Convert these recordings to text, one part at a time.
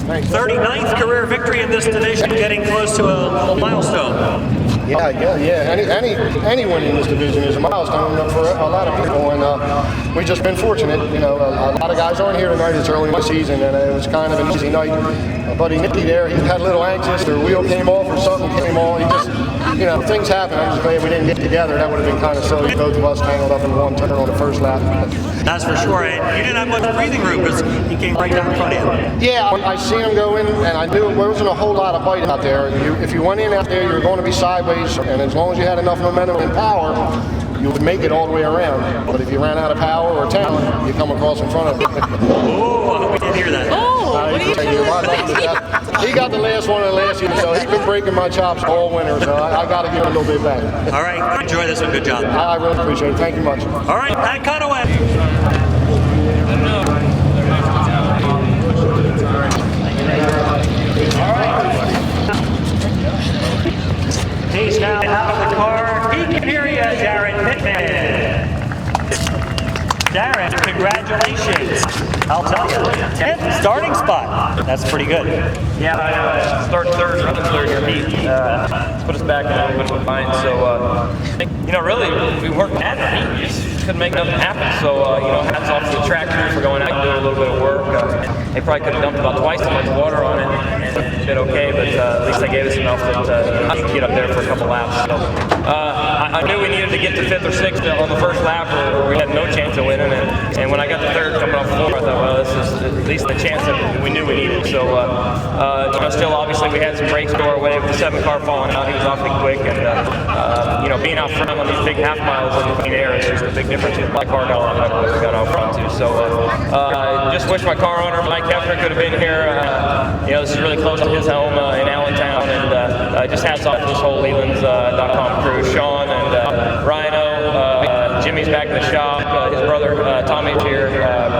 Thanks. 39th career victory in this division, getting close to a milestone. Yeah. Any win in this division is a milestone for a lot of people, and we've just been fortunate. You know, a lot of guys aren't here tonight. It's early in the season, and it was kind of an easy night. My buddy Nicky there, he got a little anxious. Their wheel came off or something came on. He just, you know, things happen. I'm just glad we didn't get together. That would have been kind of silly. Both of us tangled up in one turn on the first lap. That's for sure. And you didn't have much breathing room because he came right down in front of you. Yeah, I seen him go in, and I knew there wasn't a whole lot of bite out there. If you went in out there, you were going to be sideways, and as long as you had enough momentum and power, you would make it all the way around. But if you ran out of power or talent, you come across in front of him. Oh, I hope we didn't hear that. Oh, what are you doing? He got the last one in the last year, so he's been breaking my chops all winter, so I got to give him a little bit back. All right, enjoy this one. Good job. I really appreciate it. Thank you much. All right, Pat Conaway. He's now out of the car. He can hear you, Darren Pittman. Darren, congratulations. I'll tell you, 10th starting spot. That's pretty good. Yeah, I started third, running third here, Pete. Put us back in a little bit of a bind. So, you know, really, we worked at it. We just couldn't make nothing happen. So, you know, hats off to the track crew for going out and doing a little bit of work. They probably could have dumped about twice as much water on it and did okay, but at least they gave us enough that we could get up there for a couple laps. So, I knew we needed to get to 5th or 6th on the first lap, or we had no chance of winning. And when I got to 3rd coming off the floor, I thought, well, this is at least the chance that we knew we needed. So, you know, still obviously we had some breaks go our way with the 7 car falling out. He was awfully quick, and you know, being out front on these big half miles in the clean air is just a big difference with my car got a lot better when we got out front too. So, I just wish my car owner Mike Hefner could have been here. You know, this is really close to his home in Allentown, and just hats off to this whole Lelands.com crew, Sean and Rhino. Jimmy's back in the shop. His brother Tommy's here.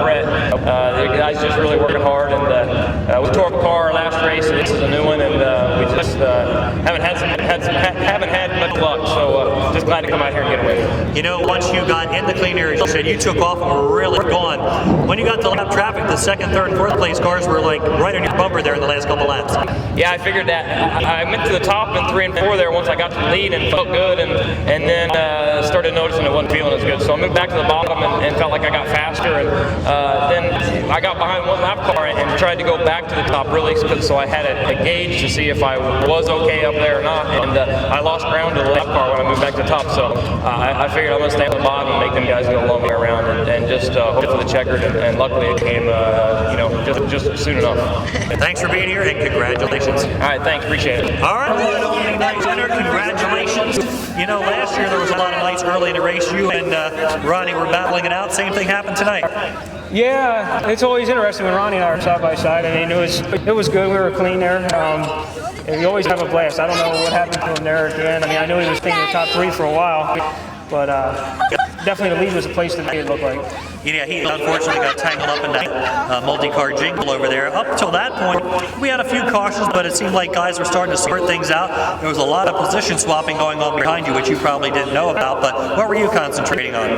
Brett. The guys just really working hard, and we tore up a car last race. This is a new one, and we just haven't had much luck. So just glad to come out here and get away. You know, once you got in the clean air, you said you took off and were really gone. When you got to lap traffic, the 2nd, 3rd, and 4th place cars were like right on your bumper there in the last couple laps. Yeah, I figured that. I went to the top in 3 and 4 there once I got to the lead and felt good, and then started noticing it wasn't feeling as good. So I moved back to the bottom and felt like I got faster, and then I got behind one lap car and tried to go back to the top really, so I had a gauge to see if I was okay up there or not, and I lost ground to the lap car when I moved back to the top. So I figured I'm going to stay on the bottom and make them guys go along me around and just hope for the checkered, and luckily it came you know, just soon enough. Thanks for being here, and congratulations. All right, thanks, appreciate it. All right, opening night winner, congratulations. You know, last year there was a lot of nights early in the race. You and Ronnie were battling it out. Same thing happened tonight. Yeah, it's always interesting when Ronnie and I are side by side. I mean, it was good. We were clean there. And we always have a blast. I don't know what happened to him there at the end. I mean, I knew he was thinking the top 3 for a while, but definitely the lead was a place to be, it looked like. Yeah, he unfortunately got tangled up in that multi-car jingle over there. Up till that point, we had a few cautions, but it seemed like guys were starting to sort things out. There was a lot of position swapping going on behind you, which you probably didn't know about, but what were you concentrating on?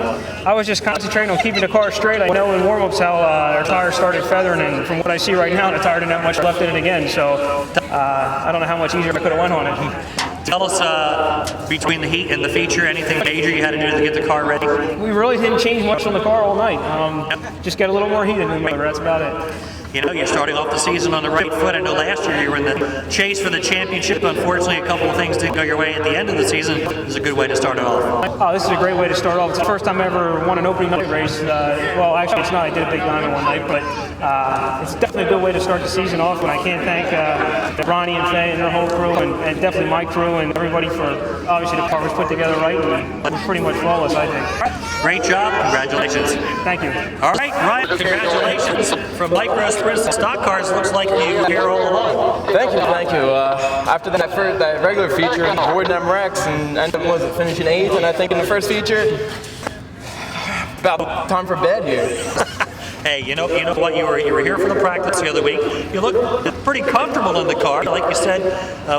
I was just concentrating on keeping the car straight. I know in warm-ups how our tires started feathering, and from what I see right now, the tire didn't have much left in it again, so I don't know how much easier I could have went on it. Tell us, between the heat and the feature, anything major you had to do to get the car ready? We really didn't change much on the car all night. Just get a little more heat in the motor, that's about it. You know, you're starting off the season on the right foot. I know last year you were in the chase for the championship. Unfortunately, a couple of things didn't go your way at the end of the season. It was a good way to start it off. Oh, this is a great way to start off. It's the first time I ever won an opening night race. Well, actually, it's not. I did a big diamond one night, but it's definitely a good way to start the season off. And I can't thank Ronnie and Faye and their whole crew, and definitely my crew and everybody for obviously the car was put together right. And it was pretty much flawless, I think. Great job. Congratulations. Thank you. All right, Ryan, congratulations. From Micro Sprints to stock cars, looks like you were here all along. Thank you. After that regular feature, avoiding them wrecks and ended up finishing 8th, and I think in the first feature, about time for bed here. Hey, you know what? You were here for the practice the other week. You look pretty comfortable in the car. Like you said,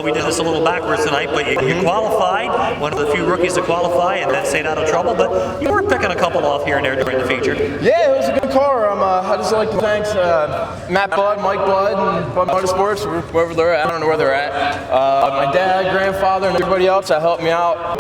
we did this a little backwards tonight, but you qualified. One of the few rookies to qualify and then stayed out of trouble. But you were picking a couple off here and there during the feature. Yeah, it was a good car. I just like to thank Matt Budd, Mike Budd, and Budd Motorsports, wherever they're at. I don't know where they're at. My dad, grandfather, and everybody else that helped me out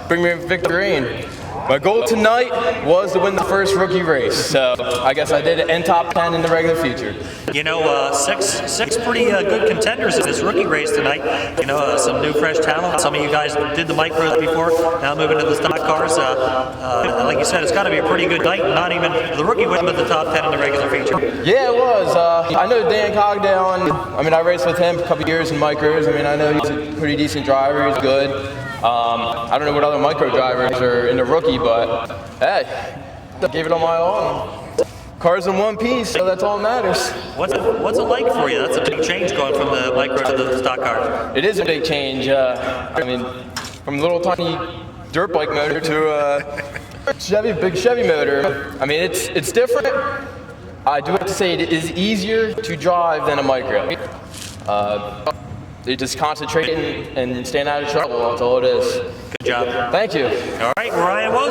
bring me victory. And my goal tonight was to win the first rookie race. So I guess I did it in top 10 in the regular feature. You know, six pretty good contenders in this rookie race tonight. You know, some new fresh talent. Some of you guys did the micros before, now moving to the stock cars. Like you said, it's got to be a pretty good night. Not even the rookie win, but the top 10 in the regular feature. Yeah, it was. I know Dan Cogdale, and I raced with him a couple years in micros. I know he's a pretty decent driver. He's good. I don't know what other micro drivers are in the rookie, but hey, I gave it all my all. Car's in one piece, so that's all that matters. What's it like for you? That's a big change going from the micro to the stock car. It is a big change. From a little tiny dirt bike motor to a big Chevy motor. It's different. I do have to say it is easier to drive than a micro. You just concentrate and staying out of trouble. That's all it is. Good job. Thank you. All right, Ryan Wozen.